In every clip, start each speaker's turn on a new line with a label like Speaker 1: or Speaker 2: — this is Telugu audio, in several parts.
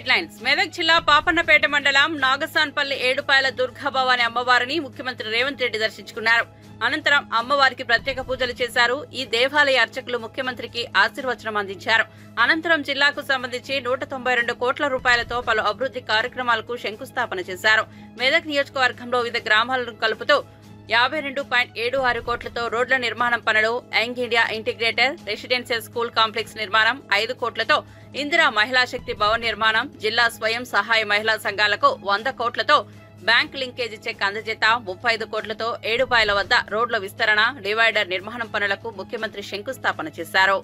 Speaker 1: హెడ్లైన్స్. మెదక్ జిల్లా పాపన్నపేట మండలం నాగసాన్పల్లి ఏడుపాయల దుర్గాభవాని అమ్మవారిని ముఖ్యమంత్రి రేవంత్ రెడ్డి దర్శించుకున్నారు. అనంతరం అమ్మవారికి ప్రత్యేక పూజలు చేశారు. ఈ దేవాలయ అర్చకులు ముఖ్యమంత్రికి ఆశీర్వచనం అందించారు. అనంతరం జిల్లాకు సంబంధించి 192 కోట్ల రూపాయలతో పలు అభివృద్ధి కార్యక్రమాలకు శంకుస్థాపన చేశారు. మెదక్ నియోజకవర్గంలో వివిధ గ్రామాలను కలుపుతూ 52.76 కోట్లతో రోడ్ల నిర్మాణం పనులు, young India integrated residential school complex నిర్మాణం, 5 కోట్లతో ఇందిరా మహిళా శక్తి భవన్ నిర్మాణం, జిల్లా స్వయం సహాయ మహిళా సంఘాలకు 100 కోట్లతో బ్యాంక్ లింకేజీ చెక్ అందజేత, 35 కోట్లతో ఏడుపాయల వద్ద రోడ్ల విస్తరణ, డివైడర్ నిర్మాణం పనులకు ముఖ్యమంత్రి శంకుస్థాపన చేశారు.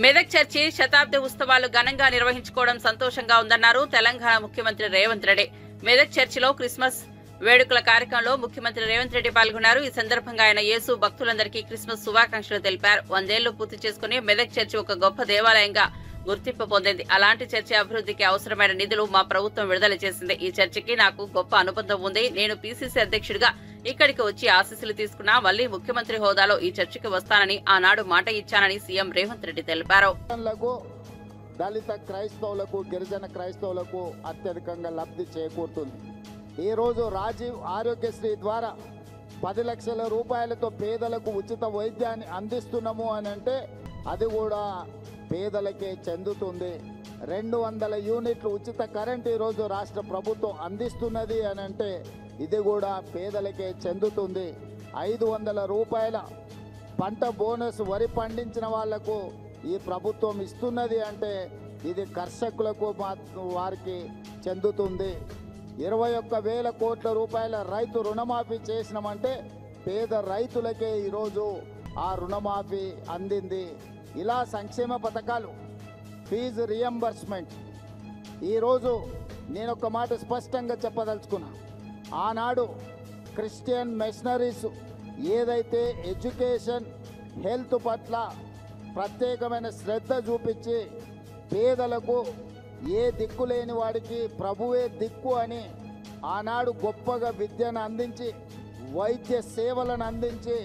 Speaker 1: మెదక్ చర్చి శతాబ్ది ఉత్సవాలు ఘనంగా నిర్వహించుకోవడం సంతోషంగా ఉందన్నారు తెలంగాణ ముఖ్యమంత్రి రేవంత్ రెడ్డి. మెదక్ చర్చిలో క్రిస్మస్ వేడుకల కార్యక్రమంలో ముఖ్యమంత్రి రేవంత్ రెడ్డి పాల్గొన్నారు. ఈ సందర్భంగా ఆయన యేసు భక్తులందరికీ క్రిస్మస్ శుభాకాంక్షలు తెలిపారు. 100 ఏళ్లు పూర్తి చేసుకుని మెదక్ చర్చి ఒక గొప్ప దేవాలయంగా గుర్తింపు పొందింది. అలాంటి చర్చి అభివృద్ధికి అవసరమైన నిధులు మా ప్రభుత్వం విడుదల చేసింది. ఈ చర్చికి నాకు గొప్ప అనుబంధం ఉంది. నేను పీసీసీ అధ్యక్షుడిగా ఇక్కడికి వచ్చి ఆశీస్సులు తీసుకున్నా మళ్లీ ముఖ్యమంత్రి హోదాలో ఈ చర్చికి వస్తానని ఆనాడు మాట ఇచ్చానని సీఎం రేవంత్ రెడ్డి తెలిపారు.
Speaker 2: దళిత క్రైస్తవులకు, గిరిజన క్రైస్తవులకు అత్యధికంగా లబ్ధి చేకూరుతుంది. ఈ రోజు రాజీవ్ ఆరోగ్యశ్రీ ద్వారా 10 లక్షల రూపాయలతో పేదలకు ఉచిత వైద్యాన్ని అందిస్తున్నాము అని అంటే అది కూడా పేదలకే చెందుతుంది. 200 యూనిట్లు ఉచిత కరెంట్ ఈరోజు రాష్ట్ర ప్రభుత్వం అందిస్తున్నది అని అంటే ఇది కూడా పేదలకే చెందుతుంది. 500 రూపాయల పంట బోనస్ వరి పండించిన వాళ్లకు ఈ ప్రభుత్వం ఇస్తున్నది అంటే ఇది కర్షకులకు వారికి చెందుతుంది. 21,000 కోట్ల రూపాయల రైతు రుణమాఫీ చేసినామంటే పేద రైతులకే ఈరోజు ఆ రుణమాఫీ అందింది. ఇలా సంక్షేమ పథకాలు, ఫీజు రియంబర్స్మెంట్. ఈరోజు నేను ఒక మాట స్పష్టంగా చెప్పదలుచుకున్నా. ఆనాడు క్రిస్టియన్ మిషనరీస్ ఏదైతే ఎడ్యుకేషన్, హెల్త్ పట్ల ప్రత్యేకమైన శ్రద్ధ చూపించి పేదలకు ఏ దిక్కు లేని వాడికి ప్రభువే దిక్కు అని ఆనాడు గొప్పగా విద్యను అందించి, వైద్య సేవలను అందించి,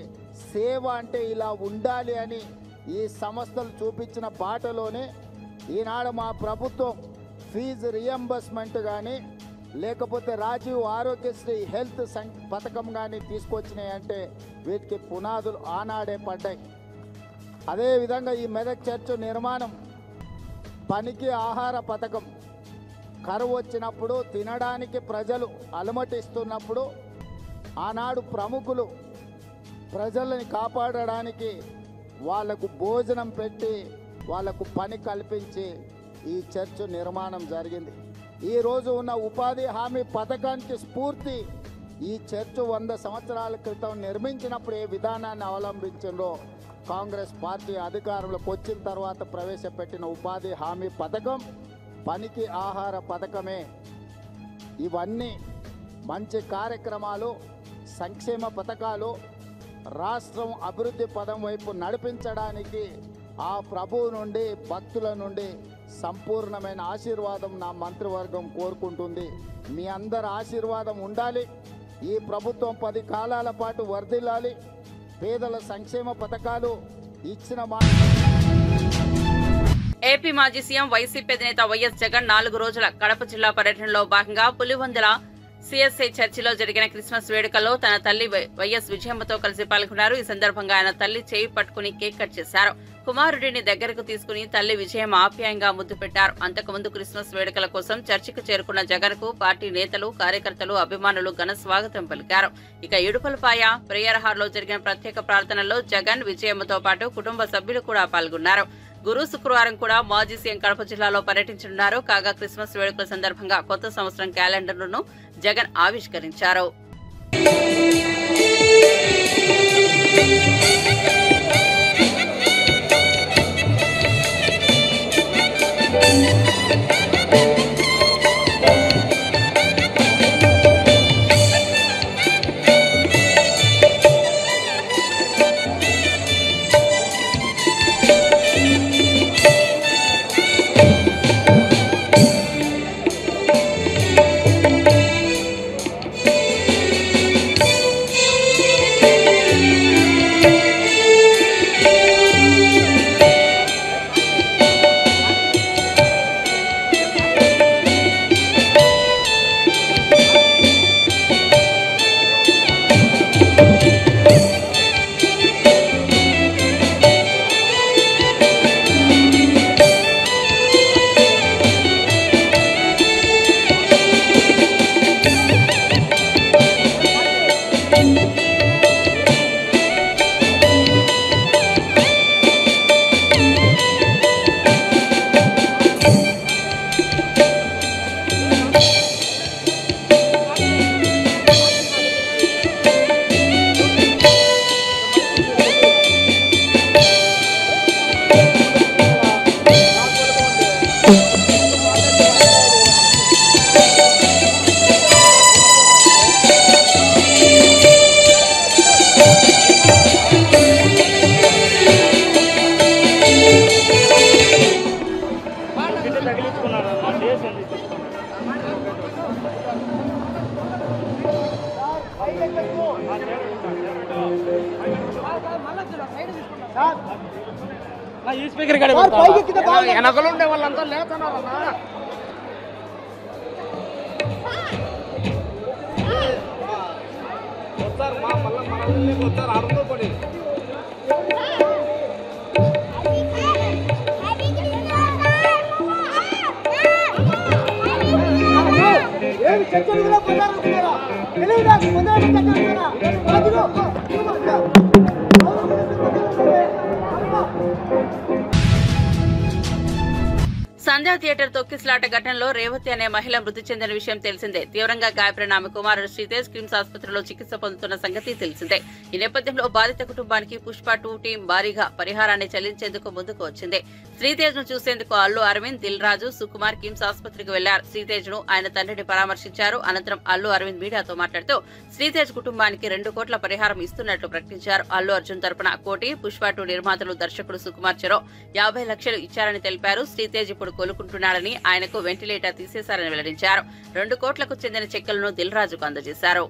Speaker 2: సేవ అంటే ఇలా ఉండాలి అని ఈ సంస్థలు చూపించిన బాటలోనే ఈనాడు మా ప్రభుత్వం ఫీజు రియంబర్స్మెంట్ కానీ లేకపోతే రాజీవ్ ఆరోగ్యశ్రీ హెల్త్ పథకం కానీ తీసుకొచ్చినాయి అంటే వీటికి పునాదులు ఆనాడే పడ్డాయి. అదేవిధంగా ఈ మెదక్ చర్చ్ నిర్మాణం, పనికి ఆహార పథకం, కరువు వచ్చినప్పుడు తినడానికి ప్రజలు అలమటిస్తున్నప్పుడు ఆనాడు ప్రముఖులు ప్రజలని కాపాడడానికి వాళ్లకు భోజనం పెట్టి వాళ్లకు పని కల్పించి ఈ చర్చ్ నిర్మాణం జరిగింది. ఈరోజు ఉన్న ఉపాధి హామీ పథకానికి స్ఫూర్తి ఈ చర్చ్ 100 సంవత్సరాల క్రితం నిర్మించినప్పుడు ఏ విధానాన్ని అవలంబించిందో కాంగ్రెస్ పార్టీ అధికారంలోకి వచ్చిన తర్వాత ప్రవేశపెట్టిన ఉపాధి హామీ పథకం, పనికి ఆహార పథకమే. ఇవన్నీ మంచి కార్యక్రమాలు, సంక్షేమ పథకాలు రాష్ట్రం అభివృద్ధి పదం వైపు నడిపించడానికి ఆ ప్రభువు నుండి, భక్తుల నుండి సంపూర్ణమైన ఆశీర్వాదం నా మంత్రివర్గం కోరుకుంటుంది. మీ అందరి ఆశీర్వాదం ఉండాలి. ఈ ప్రభుత్వం 10 కాలాల పాటు వర్ధిల్లాలి. పేదల సంక్షేమ పథకాలు ఇచ్చిన
Speaker 1: ఏపీ మాజీ సీఎం వైసీపీ అధినేత వైఎస్ జగన్ 4 రోజుల కడప జిల్లా పర్యటనలో భాగంగా పులివెందుల సిఎస్ఐ చర్చిలో జరిగిన క్రిస్మస్ వేడుకల్లో తన తల్లి వైఎస్ విజయమ్మతో కలిసి పాల్గొన్నారు. ఈ సందర్భంగా ఆయన తల్లి చేయి పట్టుకుని కేక్ కట్ చేశారు. కుమారుడిని దగ్గరకు తీసుకుని తల్లి విజయమ్మ ఆప్యాయంగా ముద్దు పెట్టారు. అంతకుముందు క్రిస్మస్ వేడుకల కోసం చర్చికి చేరుకున్న జగన్ కు పార్టీ నేతలు, కార్యకర్తలు, అభిమానులు ఘన స్వాగతం పలికారు. ఇక ఇడుపలపాయ ప్రేయర్ హాల్లో జరిగిన ప్రత్యేక ప్రార్థనల్లో జగన్, విజయమ్మతో పాటు కుటుంబ సభ్యులు కూడా పాల్గొన్నారు. గురు శుక్రవారం కూడా మాజీ సీఎం కడప జిల్లాలో పర్యటించనున్నారు. కాగా క్రిస్మస్ వేడుకల సందర్భంగా కొత్త సంవత్సరం క్యాలెండర్ను జగన్ ఆవిష్కరించారు.
Speaker 3: ఈ స్పీకర్ వెనకలు ఉండే వాళ్ళంతా లేతున్నారన్నా. వస్తారు మళ్ళీ వస్తారు ఆడుతూ పడి
Speaker 1: సంధ్యా థియేటర్ తొక్కిసలాట ఘటనలో రేవతి అనే మహిళ మృతి చెందిన విషయం తెలిసిందే. తీవ్రంగా గాయపడిన ఆమె కుమారుడు శ్రీతేజ్ కిమ్స్ ఆసుపత్రిలో చికిత్స పొందుతున్న సంగతి తెలిసిందే. ఈ నేపథ్యంలో బాధిత కుటుంబానికి పుష్ప 2 టీం భారీగా పరిహారాన్ని చెల్లించేందుకు ముందుకు వచ్చింది. శ్రీతేజ్ ను చూసేందుకు అల్లు అరవింద్, దిల్ రాజు, సుకుమార్ కిమ్స్ ఆసుపత్రికి వెళ్లారు. శ్రీతేజ్ ను ఆయన తండ్రిని పరామర్శించారు. అనంతరం అల్లు అరవింద్ మీడియాతో మాట్లాడుతూ శ్రీతేజ్ కుటుంబానికి 2 కోట్ల పరిహారం ఇస్తున్నట్లు ప్రకటించారు. అల్లు అర్జున్ తరపున 1 కోటి, పుష్ప 2 నిర్మాతలు, దర్శకుడు సుకుమార్ చెరో 50 లక్షలు ఇచ్చారని తెలిపారు. శ్రీతేజ్ ఇప్పుడు కోలుకుంటున్నారని, ఆయనకు వెంటిలేటర్ తీసేశారని వెల్లడించారు. 2 కోట్లకు చెందిన చెక్కులను దిల్ రాజుకు అందజేశారు.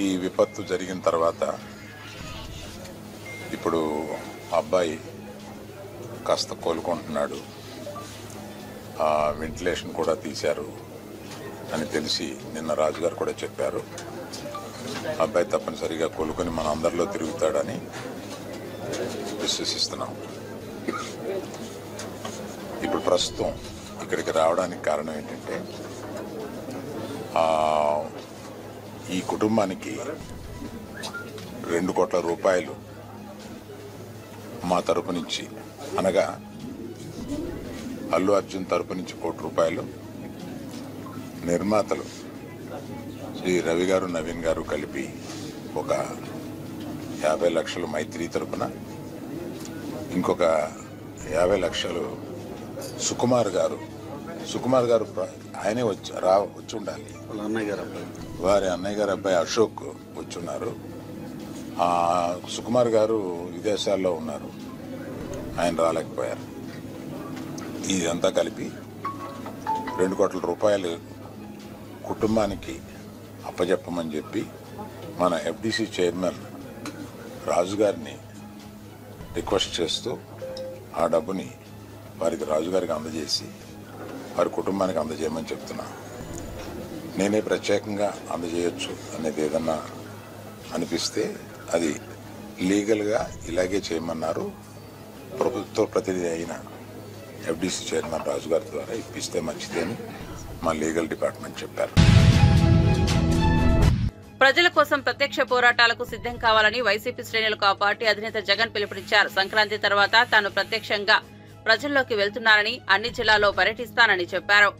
Speaker 4: ఈ విపత్తు జరిగిన తర్వాత ఇప్పుడు అబ్బాయి కాస్త కోలుకుంటున్నాడు, వెంటిలేషన్ కూడా తీశారు అని తెలిసి నిన్న రాజుగారు కూడా చెప్పారు. అబ్బాయి తప్పనిసరిగా కోలుకొని మన అందరిలో తిరుగుతాడని విశ్వసిస్తున్నాం. ఇప్పుడు ప్రస్తుతం ఇక్కడికి రావడానికి కారణం ఏంటంటే ఈ కుటుంబానికి 2 కోట్ల రూపాయలు మా తరపు నుంచి, అనగా అల్లు అర్జున్ తరపు నుంచి 1 కోటి రూపాయలు, నిర్మాతలు శ్రీ రవి గారు, నవీన్ గారు కలిపి ఒక 50 లక్షలు మైత్రి తరపున, ఇంకొక 50 లక్షలు సుకుమార్ గారు ఆయనే వచ్చి ఉండాలి, వారి అన్నయ్య గారు అబ్బాయి అశోక్ వచ్చున్నారు. సుకుమార్ గారు విదేశాల్లో ఉన్నారు, ఆయన రాలేకపోయారు. ఇదంతా కలిపి 2 కోట్ల రూపాయలు కుటుంబానికి అప్పజెప్పమని చెప్పి మన ఎఫ్డిసి చైర్మన్ రాజు గారిని రిక్వెస్ట్ చేస్తూ ఆ డబ్బుని వారికి రాజుగారికి అందజేసి వారి కుటుంబానికి అందజేయమని చెప్తున్నా. నేనే ప్రత్యేకంగా అందజేయొచ్చు అనేది ఏదన్నా అనిపిస్తే అది లీగల్గా ఇలాగే చేయమన్నారు. ప్రభుత్వ ప్రతినిధి అయిన ఎఫ్డిసి చైర్మన్ రాజు గారి ద్వారా ఇప్పిస్తే మంచిది అని మా లీగల్ డిపార్ట్మెంట్ చెప్పారు.
Speaker 1: ప్రజల కోసం ప్రత్యక్ష పోరాటాలకు సిద్ధం కావాలని వైసీపీ శ్రేణులకు ఆ పార్టీ అధినేత జగన్ పిలుపునిచ్చారు. సంక్రాంతి తర్వాత తాను ప్రత్యక్షంగా ప్రజల్లోకి వెళ్తున్నానని, అన్ని జిల్లాల్లో పర్యటిస్తానని చెప్పారు.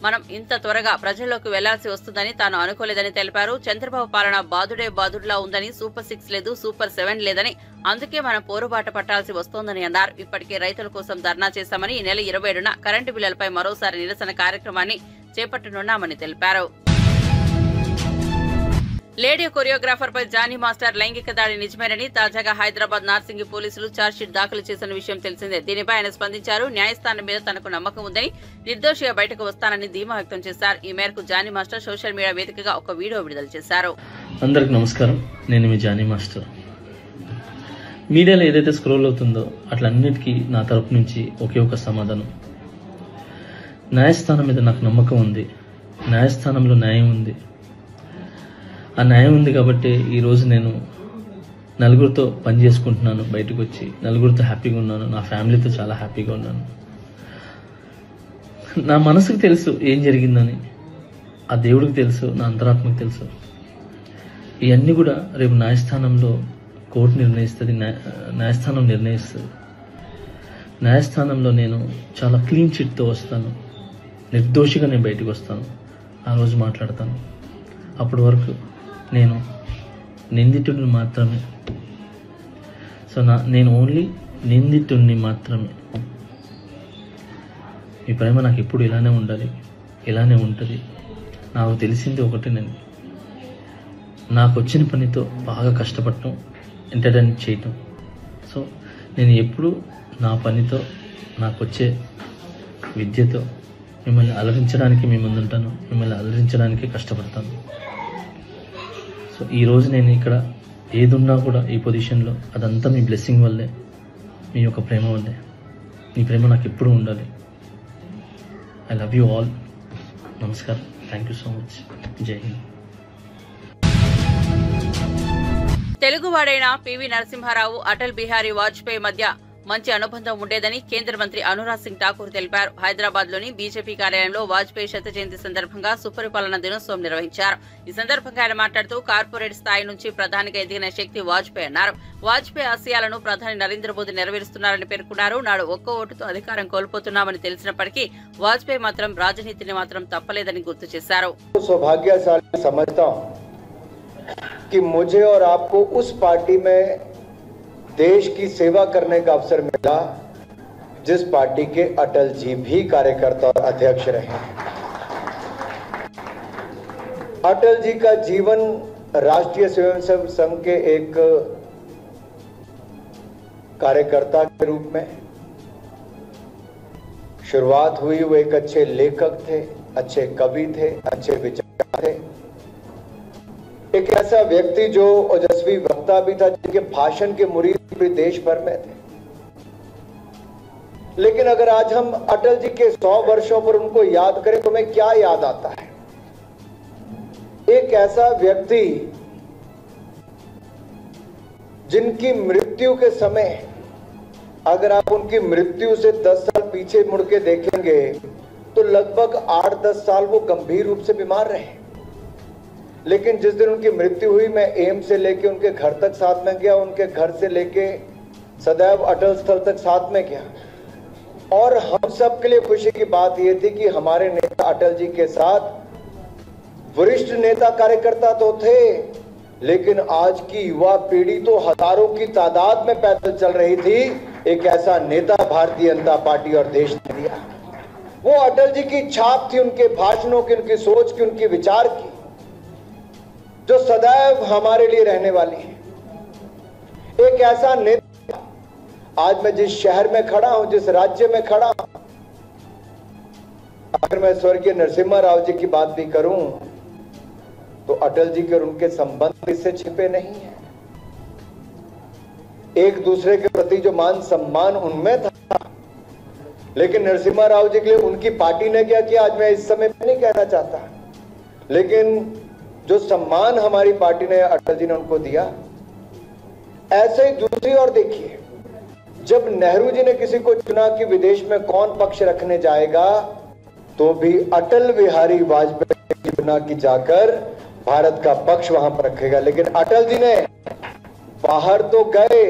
Speaker 1: మనం ఇంత త్వరగా ప్రజల్లోకి వెళ్లాల్సి వస్తుందని తాను అనుకోలేదని తెలిపారు. చంద్రబాబు పాలన బాదుడే బాదుడులా ఉందని, సూపర్ 6 లేదు, సూపర్ 7 లేదని, అందుకే మనం పోరుబాట పట్టాల్సి వస్తోందని అన్నారు. ఇప్పటికే రైతుల కోసం ధర్నా చేశామని, ఈ నెల 27న కరెంటు బిల్లులపై మరోసారి నిరసన కార్యక్రమాన్ని చేపట్టనున్నామని తెలిపారు. లేడీ కొరియోగ్రాఫర్ పై జానీ మాస్టర్ లైంగిక దాడి నిజమేనని తాజాగా హైదరాబాద్ నార్సింగి పోలీసులు ఛార్జ్షీట్ దాఖలు చేసిన విషయం తెలిసిందే. దీనిపై ఆయన స్పందించారు. న్యాయస్థానం మీద తనకు నమ్మకం ఉందని, నిర్దోషిగా బయటకు వస్తానని ధీమా వ్యక్తం చేశారు. ఈ మేరకు జానీ మాస్టర్ సోషల్ మీడియా వేదికగా ఒక వీడియో విడుదల చేశారు.
Speaker 5: అందరికి నమస్కారం, నేను మీ జానీ మాస్టర్. మీడియాలో ఏదైతే స్క్రోల్ అవుతుందో అట్లన్నిటికీ నా తరపు నుంచి ఒకే ఒక సమాధానం. న్యాయస్థానం మీద నాకు నమ్మకం ఉంది. న్యాయస్థానంలో న్యాయం ఉంది. ఆ న్యాయం ఉంది కాబట్టి ఈరోజు నేను నలుగురితో పని చేసుకుంటున్నాను. బయటకు వచ్చి నలుగురితో హ్యాపీగా ఉన్నాను. నా ఫ్యామిలీతో చాలా హ్యాపీగా ఉన్నాను. నా మనసుకు తెలుసు ఏం జరిగిందని, ఆ దేవుడికి తెలుసు, నా అంతరాత్మకు తెలుసు. ఇవన్నీ కూడా రేపు న్యాయస్థానంలో కోర్టు నిర్ణయిస్తుంది, న్యాయస్థానం నిర్ణయిస్తుంది. న్యాయస్థానంలో నేను చాలా క్లీన్ చిట్తో వస్తాను. నిర్దోషిగా నేను బయటకు వస్తాను. ఆ రోజు మాట్లాడతాను. అప్పటి వరకు నేను నిందితుడిని మాత్రమే. సో నేను ఓన్లీ నిందితుడిని మాత్రమే. మీ ప్రేమ నాకు ఎప్పుడు ఇలానే ఉండాలి, ఇలానే ఉంటుంది. నాకు తెలిసింది ఒకటేనండి, నాకు వచ్చిన పనితో బాగా కష్టపడటం, ఎంటర్టైన్ చేయటం. సో నేను ఎప్పుడు నా పనితో, నాకు వచ్చే విద్యతో మిమ్మల్ని అలరించడానికి మీ ముందుంటాను. మిమ్మల్ని అలరించడానికి కష్టపడతాను. సో ఈరోజు నేను ఇక్కడ ఏదున్నా కూడా ఈ పొజిషన్లో అదంతా మీ బ్లెస్సింగ్ వల్లే, మీ యొక్క ప్రేమ వల్లే. మీ ప్రేమ నాకు ఎప్పుడు ఉండాలి. I love you all. నమస్కారం. Thank you so much. Jai Hind.
Speaker 1: తెలుగువాడైన పివి నరసింహారావు, అటల్ బిహారీ వాజ్పేయి మధ్య మంచి అనుబంధం ఉండేదని కేంద్ర మంత్రి అనురాగ్ సింగ్ ఠాకూర్ తెలిపారు. హైదరాబాద్ లోని బీజేపీ కార్యాలయంలో వాజ్పేయి శత జయంతి సందర్భంగా సుపరిపాలన దినోత్సవం నిర్వహించారు. ఈ సందర్భంగా ఆయన మాట్లాడుతూ కార్పొరేట్ స్థాయి నుంచి ప్రధానిగా ఎదిగిన శక్తి వాజ్పేయి అన్నారు. వాజ్పేయి ఆశయాలను ప్రధాని నరేంద్ర మోదీ నెరవేరుస్తున్నారని పేర్కొన్నారు. నాడు ఒక్క ఓటుతో అధికారం కోల్పోతున్నామని తెలిసినప్పటికీ వాజ్పేయి మాత్రం రాజనీతిని మాత్రం తప్పలేదని గుర్తు చేశారు.
Speaker 6: सौभाग्यशाली समझता हूं कि मुझे और आपको उस पार्टी में देश की सेवा करने का अवसर मिला जिस पार्टी के अटल जी भी कार्यकर्ता और अध्यक्ष रहे। अटल जी का जीवन राष्ट्रीय स्वयंसेवक संघ के एक कार्यकर्ता के रूप में शुरुआत हुई। वो एक अच्छे लेखक थे, अच्छे कवि थे, अच्छे विचारक थे, एक ऐसा व्यक्ति जो ओजस्वी वक्ता भी था, जिनके भाषण के मुरीद पूरे देश भर में थे। लेकिन अगर आज हम अटल जी के 100 वर्षों पर उनको याद करें तो हमें क्या याद आता है? एक ऐसा व्यक्ति जिनकी मृत्यु के समय, अगर आप उनकी मृत्यु से 10 साल पीछे मुड़ के देखेंगे तो लगभग 8-10 साल वो गंभीर रूप से बीमार रहे। लेकिन जिस दिन उनकी मृत्यु हुई, मैं एम्स से लेके उनके घर तक साथ में गया, उनके घर से लेके सदैव अटल स्थल तक साथ में गया। और हम सब के लिए खुशी की बात यह थी कि हमारे नेता अटल जी के साथ वरिष्ठ नेता कार्यकर्ता तो थे, लेकिन आज की युवा पीढ़ी तो हजारों की तादाद में पैदल चल रही थी। एक ऐसा नेता भारतीय जनता पार्टी और देश ने दिया। वो अटल जी की छाप थी, उनके भाषणों की, उनकी सोच की, उनके विचार की, जो सदैव हमारे लिए रहने वाली है। एक ऐसा नेता, आज मैं जिस शहर में खड़ा हूं, जिस राज्य में खड़ा हूं, अगर मैं स्वर्गीय नरसिम्हा राव जी की बात भी करूं तो अटल जी के और उनके संबंध इससे छिपे नहीं है। एक दूसरे के प्रति जो मान सम्मान उनमें था, लेकिन नरसिम्हा राव जी के लिए उनकी पार्टी ने क्या किया आज मैं इस समय नहीं कहना चाहता, लेकिन जो सम्मान हमारी पार्टी ने अटल जी ने उनको दिया, ऐसे ही दूसरी ओर देखिए, जब नेहरू जी ने किसी को चुना कि विदेश में कौन पक्ष रखने जाएगा, तो भी अटल बिहारी वाजपेयी चुना कि जाकर भारत का पक्ष वहां पर रखेगा। लेकिन अटल जी ने बाहर तो गए,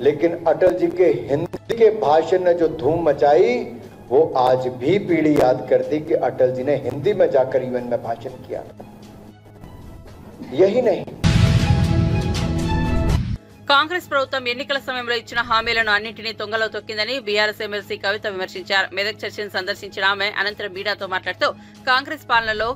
Speaker 6: लेकिन अटल जी के हिंदी के भाषण ने जो धूम मचाई, वो आज भी पीढ़ी याद करती कि अटल जी ने हिंदी में जाकर यूएन में भाषण किया था। यही नहीं,
Speaker 1: కాంగ్రెస్ ప్రభుత్వం ఎన్నికల సమయంలో ఇచ్చిన హామీలను అన్నింటినీ తొంగలో తొక్కిందని బీఆర్ఎస్ ఎమ్మెల్సీ కవిత విమర్శించారు. మెదక్ చర్చిని సందర్శించిన ఆమె అనంతరం మీడియాతో మాట్లాడుతూ కాంగ్రెస్ పాలనలో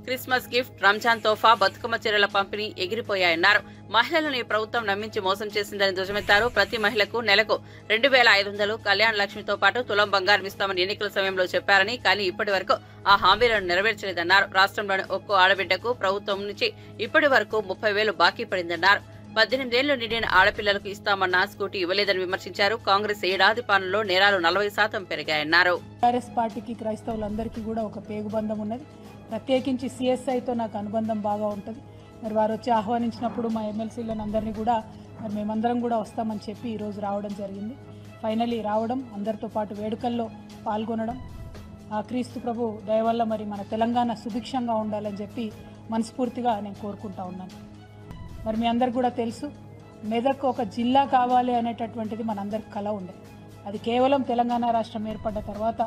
Speaker 1: క్రిస్మస్ గిఫ్ట్, రంజాన్ తోఫా, బతుకమ్మ చీరల పంపిణీ ఎగిరిపోయాయన్నారు. మహిళలను ఈ ప్రభుత్వం నమ్మించి మోసం చేసిందని ధ్వజమెత్తారు. ప్రతి మహిళకు నెలకు 2500 కళ్యాణ లక్ష్మితో పాటు తులం బంగారం ఇస్తామని ఎన్నికల సమయంలో చెప్పారని, కానీ ఇప్పటి వరకు ఆ హామీలను నెరవేర్చలేదన్నారు. రాష్ట్రంలోని ఒక్కో ఆడబిడ్డకు ప్రభుత్వం నుంచి ఇప్పటి వరకు 30,000 బాకీ పడిందన్నారు. 18 ఏళ్లు నిండిన ఆడపిల్లలకు ఇస్తామన్న స్కూటీ ఇవ్వలేదని విమర్శించారు. కాంగ్రెస్ ఏడాది పాలనలో నేరాలు 40% పెరిగాయన్నారు.
Speaker 7: టీఆర్ఎస్ పార్టీకి క్రైస్తవులందరికీ కూడా ఒక పేగుబంధం ఉన్నది. ప్రత్యేకించి సిఎస్ఐతో నాకు అనుబంధం బాగా ఉంటుంది. మరి వారు వచ్చి ఆహ్వానించినప్పుడు మా ఎమ్మెల్సీలను అందరినీ కూడా మరి మేమందరం కూడా వస్తామని చెప్పి ఈరోజు రావడం జరిగింది. ఫైనలీ రావడం, అందరితో పాటు వేడుకల్లో పాల్గొనడం, ఆ క్రీస్తు ప్రభు దయ వల్ల మరి మన తెలంగాణ సుభిక్షంగా ఉండాలని చెప్పి మనస్ఫూర్తిగా నేను కోరుకుంటా ఉన్నాను. మరి మీ అందరికి కూడా తెలుసు, మెదక్ ఒక జిల్లా కావాలి అనేటటువంటిది మనందరికి కల ఉండే. అది కేవలం తెలంగాణ రాష్ట్రం ఏర్పడ్డ తర్వాత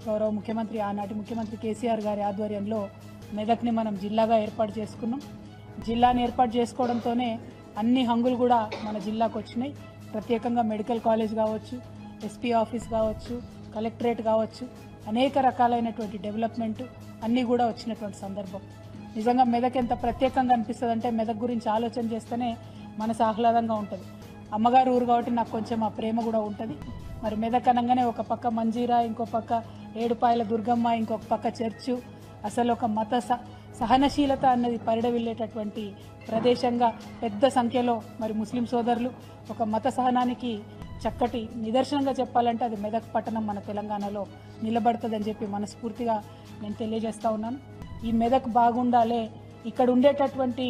Speaker 7: గౌరవ ముఖ్యమంత్రి, ఆనాటి ముఖ్యమంత్రి కేసీఆర్ గారి ఆధ్వర్యంలో మెదక్ని మనం జిల్లాగా ఏర్పాటు చేసుకున్నాం. జిల్లాని ఏర్పాటు చేసుకోవడంతోనే అన్ని హంగులు కూడా మన జిల్లాకు వచ్చినాయి. ప్రత్యేకంగా మెడికల్ కాలేజ్ కావచ్చు, ఎస్పీ ఆఫీస్ కావచ్చు, కలెక్టరేట్ కావచ్చు, అనేక రకాలైనటువంటి డెవలప్మెంట్ అన్నీ కూడా వచ్చినటువంటి సందర్భం. నిజంగా మెదక్ ఎంత ప్రత్యేకంగా అనిపిస్తుంది అంటే, మెదక్ గురించి ఆలోచన చేస్తేనే మనసు ఆహ్లాదంగా ఉంటుంది. అమ్మగారు ఊరు కాబట్టి నాకు కొంచెం ఆ ప్రేమ కూడా ఉంటుంది. మరి మెదక్ అనగానే ఒక పక్క మంజీరా, ఇంకో పక్క ఏడుపాయల దుర్గమ్మ, ఇంకొక పక్క చర్చు, అసలు ఒక మత సహనశీలత అన్నది పరిడవిల్లేటటువంటి ప్రదేశంగా పెద్ద సంఖ్యలో మరి ముస్లిం సోదరులు ఒక మత సహనానికి చక్కటి నిదర్శనంగా చెప్పాలంటే అది మెదక్ పట్టణం మన తెలంగాణలో నిలబడుతుందని చెప్పి మనస్ఫూర్తిగా నేను తెలియజేస్తా ఉన్నాను. ఈ మెదక్ బాగుండాలే, ఇక్కడ ఉండేటటువంటి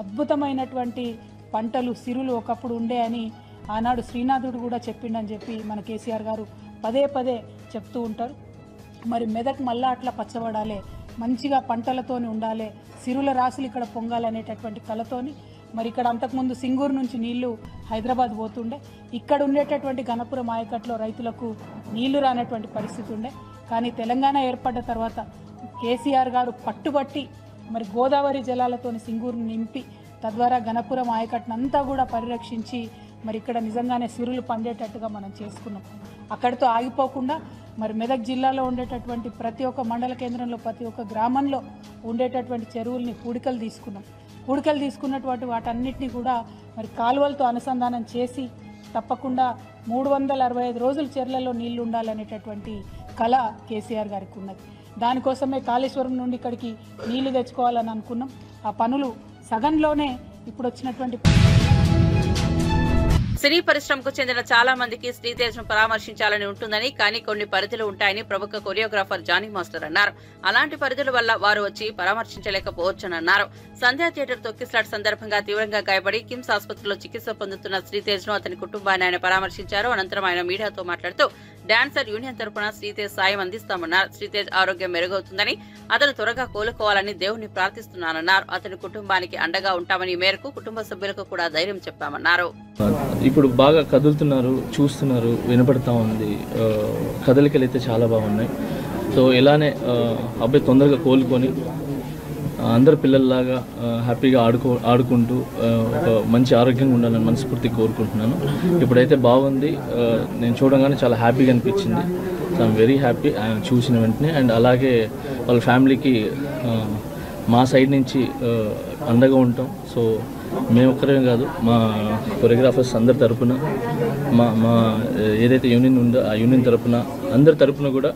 Speaker 7: అద్భుతమైనటువంటి పంటలు, సిరులు ఒకప్పుడు ఉండే అని ఆనాడు శ్రీనాథుడు కూడా చెప్పిండని చెప్పి మన కేసీఆర్ గారు పదే పదే చెప్తూ ఉంటారు. మరి మెదక్ మళ్ళా అట్లా పచ్చబడాలి, మంచిగా పంటలతోని ఉండాలి, సిరుల రాసులు ఇక్కడ పొంగాలనేటటువంటి కళతోని మరి ఇక్కడ అంతకుముందు సింగూరు నుంచి నీళ్లు హైదరాబాద్ పోతుండే, ఇక్కడ ఉండేటటువంటి గణపురం ఆయకట్లో రైతులకు నీళ్లు రానటువంటి పరిస్థితి ఉండే. కానీ తెలంగాణ ఏర్పడ్డ తర్వాత కేసీఆర్ గారు పట్టుబట్టి మరి గోదావరి జలాలతోని సింగూరును నింపి తద్వారా గణపురం ఆయకట్టునంతా కూడా పరిరక్షించి మరి ఇక్కడ నిజంగానే సిరులు పండేటట్టుగా మనం చేసుకున్నాం. అక్కడితో ఆగిపోకుండా మరి మెదక్ జిల్లాలో ఉండేటటువంటి ప్రతి ఒక్క మండల కేంద్రంలో, ప్రతి ఒక్క గ్రామంలో ఉండేటటువంటి చెరువుల్ని పూడికలు తీసుకున్నాం. పూడికలు తీసుకున్నటువంటి వాటన్నిటిని కూడా మరి కాలువలతో అనుసంధానం చేసి తప్పకుండా 365 రోజులు చెర్లలో నీళ్లు ఉండాలనేటటువంటి కళ కేసీఆర్ గారికి ఉన్నది. దానికోసమే కాళేశ్వరం నుండి ఇక్కడికి నీళ్లు తెచ్చుకోవాలని అనుకున్నాం. ఆ పనులు సగంలోనే ఇప్పుడు వచ్చినటువంటి
Speaker 1: సినీ పరిశ్రమకు చెందిన చాలా మందికి శ్రీతేజ్ ను పరామర్శించాలని ఉంటుందని, కానీ కొన్ని పరిధులు ఉంటాయని ప్రముఖ కొరియోగ్రాఫర్ జానీ మాస్టర్ అన్నారు. అలాంటి పరిధుల వల్ల వారు వచ్చి పరామర్శించలేకపోవచ్చన్నారు. సంధ్యా థియేటర్ తొక్కిస్లాట్ సందర్భంగా తీవ్రంగా గాయపడి కిమ్స్ ఆసుపత్రిలో చికిత్స పొందుతున్న శ్రీతేజ్ ను అతని కుటుంబాన్ని ఆయన పరామర్శించారు. అనంతరం ఆయన మీడియాతో మాట్లాడుతూ డాన్సర్ యూనియన్ తరపున శ్రీతేజ్ సాయం అందిస్తామన్నారు. శ్రీతేజ్ ఆరోగ్యం మెరుగవుతుందని, అతను త్వరగా కోలుకోవాలని దేవుణ్ణి ప్రార్థిస్తున్నానన్నారు. అతని కుటుంబానికి అండగా ఉంటామని, ఈ మేరకు కుటుంబ సభ్యులకు కూడా ధైర్యం చెప్పామన్నారు.
Speaker 5: ఇప్పుడు బాగా కదులుతున్నారు, చూస్తున్నారు, వినపడతా ఉంది. కదలికలు అయితే చాలా బాగున్నాయి. సో ఇలానే అబ్బాయి తొందరగా కోలుకొని అందరు పిల్లల్లాగా హ్యాపీగా ఆడుకుంటూ ఒక మంచి ఆరోగ్యంగా ఉండాలని మనస్ఫూర్తిగా కోరుకుంటున్నాను. ఇప్పుడైతే బాగుంది, నేను చూడగానే చాలా హ్యాపీగా అనిపించింది. ఐఎమ్ వెరీ హ్యాపీ ఆయన చూసిన వెంటనే. అండ్ అలాగే వాళ్ళ ఫ్యామిలీకి మా సైడ్ నుంచి అండగా ఉంటాం. సో మేము ఒక్కరే కాదు, మా కొరియోగ్రాఫర్స్ అందరి తరపున, మా ఏదైతే యూనియన్ ఉందో ఆ యూనియన్ తరపున, అందరి తరపున కూడా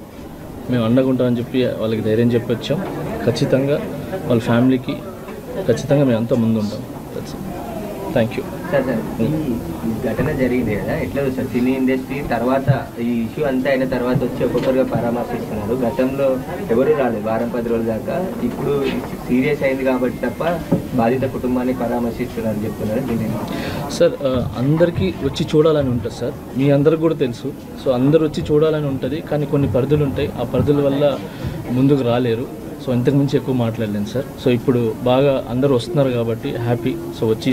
Speaker 5: మేము అండగా ఉంటామని చెప్పి వాళ్ళకి ధైర్యం చెప్పొచ్చాం. ఖచ్చితంగా వాళ్ళ ఫ్యామిలీకి ఖచ్చితంగా మేము అంతా ముందు ఉంటాం. Thank you.
Speaker 8: సార్ ఈ ఘటన జరిగింది కదా, ఎట్లా సార్ సినీ ఇండస్ట్రీ తర్వాత ఈ ఇష్యూ అంతా అయిన తర్వాత వచ్చి ఒక్కొక్కరుగా పరామర్శిస్తున్నారు. గతంలో ఎవరు రాలేదు వారం 10 రోజుల దాకా. ఇప్పుడు సీరియస్ అయింది కాబట్టి తప్ప బాధిత కుటుంబాన్ని పరామర్శిస్తున్నారని చెప్తున్నారు. దీన్ని
Speaker 5: సార్ అందరికీ వచ్చి చూడాలని ఉంటుంది సార్, మీ అందరికి కూడా తెలుసు. సో అందరు వచ్చి చూడాలని ఉంటుంది, కానీ కొన్ని పరిధులు ఉంటాయి, ఆ పరిధుల వల్ల ముందుకు రాలేరు. సో ఇంతకుమించి ఎక్కువ మాట్లాడలేను సార్. సో ఇప్పుడు బాగా అందరూ వస్తున్నారు కాబట్టి హ్యాపీ. సో వచ్చి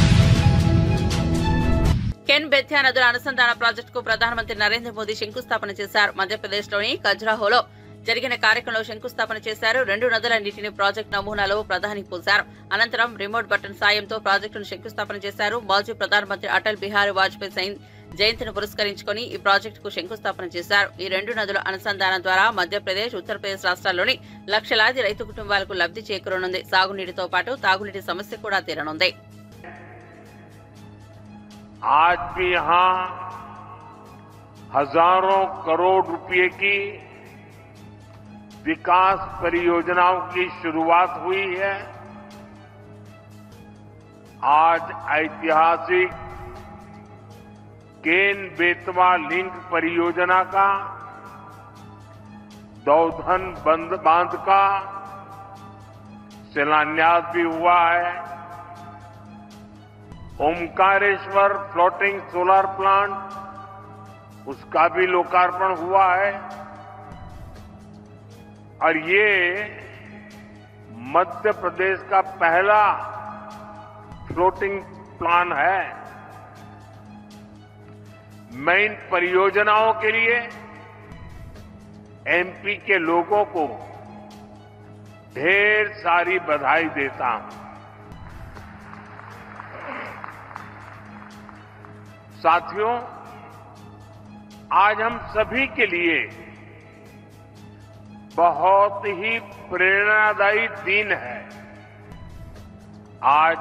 Speaker 1: కెన్ బెత్యా నదుల అనుసంధాన ప్రాజెక్టుకు ప్రధానమంత్రి నరేంద్ర మోదీ శంకుస్థాపన చేశారు. మధ్యప్రదేశ్లోని ఖజురాహోలో జరిగిన కార్యక్రమంలో శంకుస్థాపన చేశారు. 2 నదుల నీటిని ప్రాజెక్టు నమూనాలో ప్రధాని పోశారు. అనంతరం రిమోట్ బటన్ సాయంతో ప్రాజెక్టును శంకుస్థాపన చేశారు. మాజీ ప్రధానమంత్రి అటల్ బిహారీ వాజ్పేయి జయంతిని పురస్కరించుకుని ఈ ప్రాజెక్టుకు శంకుస్థాపన చేశారు. ఈ 2 నదుల అనుసంధానం ద్వారా మధ్యప్రదేశ్, ఉత్తరప్రదేశ్ రాష్ట్రాల్లోని లక్షలాది రైతు కుటుంబాలకు లబ్ధి చేకూరనుంది. సాగునీటితో పాటు తాగునీటి సమస్య కూడా తీరనుంది.
Speaker 9: आज भी यहां हजारों करोड़ रुपए की विकास परियोजनाओं की शुरुआत हुई है। आज ऐतिहासिक केन बेतवा लिंक परियोजना का दौधन बांध का शिलान्यास भी हुआ है। ओमकारेश्वर फ्लोटिंग सोलर प्लांट, उसका भी लोकार्पण हुआ है। और ये मध्य प्रदेश का पहला फ्लोटिंग प्लांट है। मैं इन परियोजनाओं के लिए एमपी के लोगों को ढेर सारी बधाई देता हूं। साथियों, आज हम सभी के लिए बहुत ही प्रेरणादायी दिन है। आज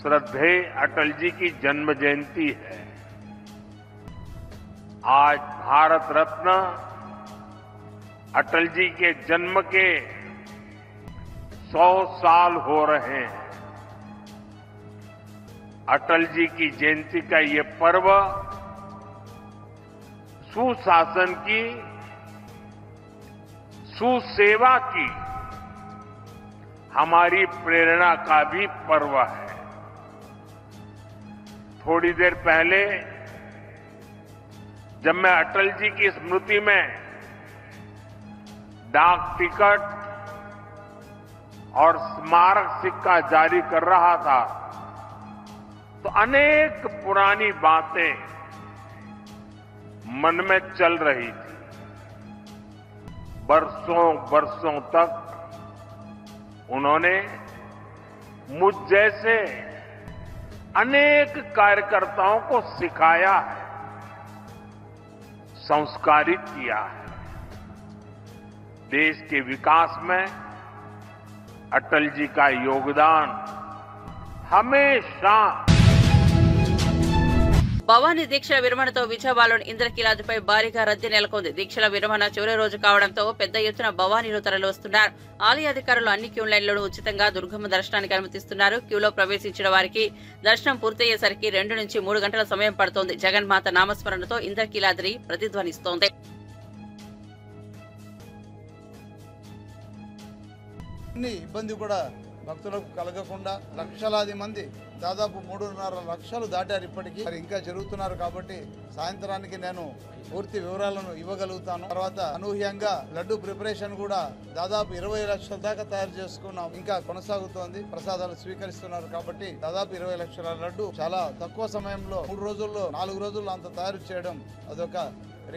Speaker 9: श्रद्धेय अटल जी की जन्म जयंती है। आज भारत रत्न अटल जी के जन्म के 100 साल हो रहे हैं। अटल जी की जयंती का ये पर्व सुशासन की, सुसेवा की हमारी प्रेरणा का भी पर्व है। थोड़ी देर पहले जब मैं अटल जी की स्मृति में डाक टिकट और स्मारक सिक्का जारी कर रहा था तो अनेक पुरानी बातें मन में चल रही थी। बरसों बरसों तक उन्होंने मुझ जैसे अनेक कार्यकर्ताओं को सिखाया है, संस्कारित किया है। देश के विकास में अटल जी का योगदान हमेशा।
Speaker 1: భవానీ దీక్షల విరమణతో విజయవాడలోని ఇంద్రకీలాద్రిపై భారీగా రద్దీ నెలకొంది. దీక్షల విరమణ చివరి రోజు కావడంతో పెద్ద ఎత్తున భవానీలు తరలివస్తున్నారు. ఆలయ అధికారులు అన్ని క్యూ లైన్లను ఉచితంగా దుర్గమ్మ దర్శనానికి అనుమతిస్తున్నారు. క్యూలో ప్రవేశించిన వారికి దర్శనం పూర్తయ్యేసరికి 2 నుంచి 3 గంటల సమయం పడుతోంది. జగన్మాత నామస్మరణతో ఇంద్రకీలాద్రి ప్రతిధ్వనిస్తోంది.
Speaker 10: ఇబ్బంది కూడా భక్తులకు కలగకుండా లక్షలాది మంది దాదాపు 3.5 లక్షలు దాటారు. ఇప్పటికీ మరి ఇంకా జరుగుతున్నారు కాబట్టి సాయంత్రానికి నేను పూర్తి వివరాలను ఇవ్వగలుగుతాను. తర్వాత అనూహ్యంగా లడ్డు ప్రిపరేషన్ కూడా దాదాపు 20 లక్షల దాకా తయారు చేసుకున్నాం. ఇంకా కొనసాగుతోంది. ప్రసాదాలు స్వీకరిస్తున్నారు కాబట్టి దాదాపు 20 లక్షల లడ్డు చాలా తక్కువ సమయంలో 3 రోజుల్లో 4 రోజుల్లో అంత తయారు చేయడం అదొక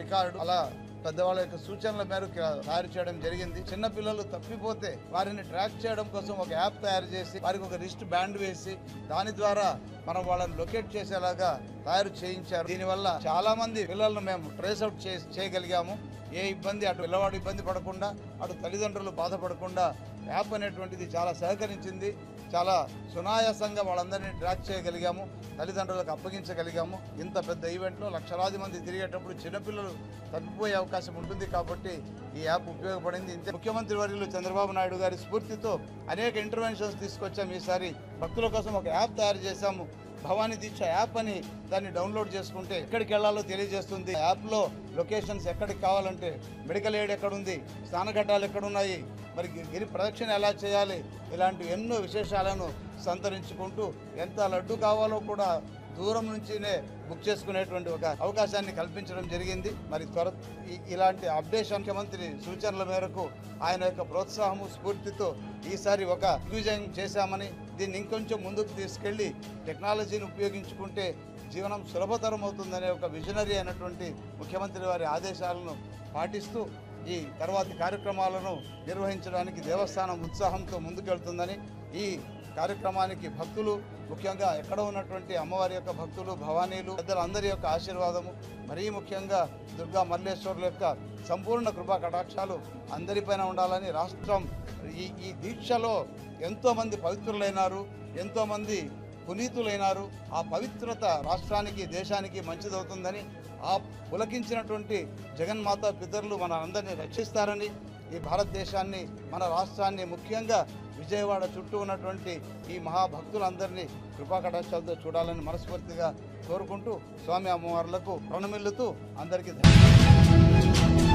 Speaker 10: రికార్డు. అలా పెద్దవాళ్ళ యొక్క సూచనల మేరకు తయారు చేయడం జరిగింది. చిన్న పిల్లలు తప్పిపోతే వారిని ట్రాక్ చేయడం కోసం ఒక యాప్ తయారు చేసి వారికి ఒక రిస్ట్ బ్యాండ్ వేసి దాని ద్వారా మనం వాళ్ళని లొకేట్ చేసేలాగా తయారు చేయించారు. దీనివల్ల చాలా మంది పిల్లలను మేము ట్రేస్ అవుట్ చేయగలిగాము. ఏ ఇబ్బంది, అటు పిల్లవాడు ఇబ్బంది పడకుండా, అటు తల్లిదండ్రులు బాధపడకుండా యాప్ అనేటువంటిది చాలా సహకరించింది. చాలా సునాయాసంగా వాళ్ళందరినీ ట్రాక్ చేయగలిగాము, తల్లిదండ్రులకు అప్పగించగలిగాము. ఇంత పెద్ద ఈవెంట్లో లక్షలాది మంది తిరిగేటప్పుడు చిన్నపిల్లలు తప్పిపోయే అవకాశం ఉంటుంది కాబట్టి ఈ యాప్ ఉపయోగపడింది. ఇంతే ముఖ్యమంత్రి వర్యులు చంద్రబాబు నాయుడు గారి స్ఫూర్తితో అనేక ఇంటర్వెన్షన్స్ తీసుకొచ్చాము. ఈసారి భక్తుల కోసం ఒక యాప్ తయారు చేశాము, భవానీ దీక్ష యాప్ అని. దాన్ని డౌన్లోడ్ చేసుకుంటే ఎక్కడికి వెళ్లాలో తెలియజేస్తుంది. యాప్లో లొకేషన్స్ ఎక్కడికి కావాలంటే, మెడికల్ ఎయిడ్ ఎక్కడుంది, స్నానఘట్టాలు ఎక్కడున్నాయి, మరి గిరి ప్రదక్షిణ ఎలా చేయాలి, ఇలాంటి ఎన్నో విశేషాలను సంతరించుకుంటూ ఎంత లడ్డు కావాలో కూడా దూరం నుంచినే బుక్ చేసుకునేటువంటి ఒక అవకాశాన్ని కల్పించడం జరిగింది. మరి ఇలాంటి అప్డేషన్ ముఖ్యమంత్రి సూచనల మేరకు ఆయన యొక్క ప్రోత్సాహము స్ఫూర్తితో ఈసారి ఒక దిగ్విజయం చేశామని, దీన్ని ఇంకొంచెం ముందుకు తీసుకెళ్లి టెక్నాలజీని ఉపయోగించుకుంటే జీవనం సులభతరం అవుతుందనే ఒక విజనరీ అయినటువంటి ముఖ్యమంత్రి వారి ఆదేశాలను పాటిస్తూ ఈ తర్వాతి కార్యక్రమాలను నిర్వహించడానికి దేవస్థానం ఉత్సాహంతో ముందుకెళ్తుందని, ఈ కార్యక్రమానికి భక్తులు ముఖ్యంగా ఎక్కడ ఉన్నటువంటి అమ్మవారి యొక్క భక్తులు, భవానీలు, పెద్దలందరి యొక్క ఆశీర్వాదము, మరీ ముఖ్యంగా దుర్గా మల్లేశ్వరుల యొక్క సంపూర్ణ కృపా కటాక్షాలు అందరిపైన ఉండాలని, రాష్ట్రం ఈ దీక్షలో ఎంతోమంది పవిత్రులైనారు, ఎంతోమంది పునీతులైనారు. ఆ పవిత్రత రాష్ట్రానికి, దేశానికి మంచిదవుతుందని, ఆ పులకించినటువంటి జగన్మాత పితరులు మన అందరినీ రక్షిస్తారని, ఈ భారతదేశాన్ని, మన రాష్ట్రాన్ని, ముఖ్యంగా విజయవాడ చుట్టూ ఉన్నటువంటి ఈ మహాభక్తులందరినీ కృపాకటాక్షాలతో చూడాలని మనస్ఫూర్తిగా కోరుకుంటూ స్వామి అమ్మవార్లకు ప్రణమిల్లుతూ అందరికీ ధన్యవాదాలు.